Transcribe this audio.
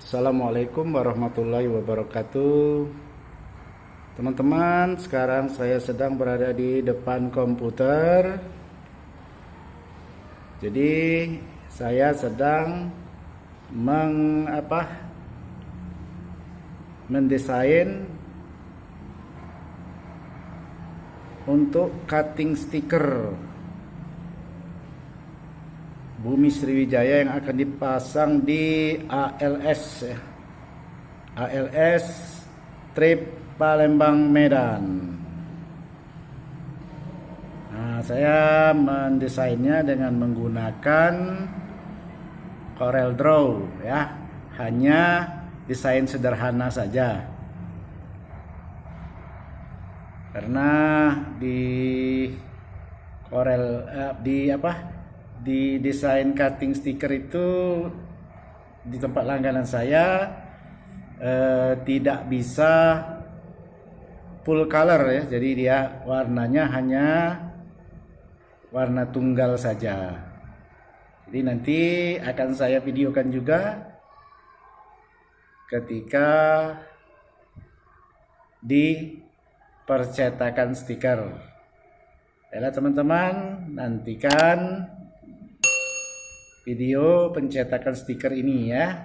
Assalamualaikum warahmatullahi wabarakatuh. Teman-teman, sekarang saya sedang berada di depan komputer. Jadi saya sedang mendesain untuk cutting stiker Bumi Sriwijaya yang akan dipasang di ALS ya. ALS Trip Palembang Medan. Nah, saya mendesainnya dengan menggunakan Corel Draw ya. Hanya desain sederhana saja. Karena di Corel di desain cutting stiker itu di tempat langganan saya tidak bisa full color ya, jadi dia warnanya hanya warna tunggal saja. Jadi nanti akan saya videokan juga ketika di percetakan stiker. Baiklah teman-teman, nantikan video pencetakan stiker ini ya.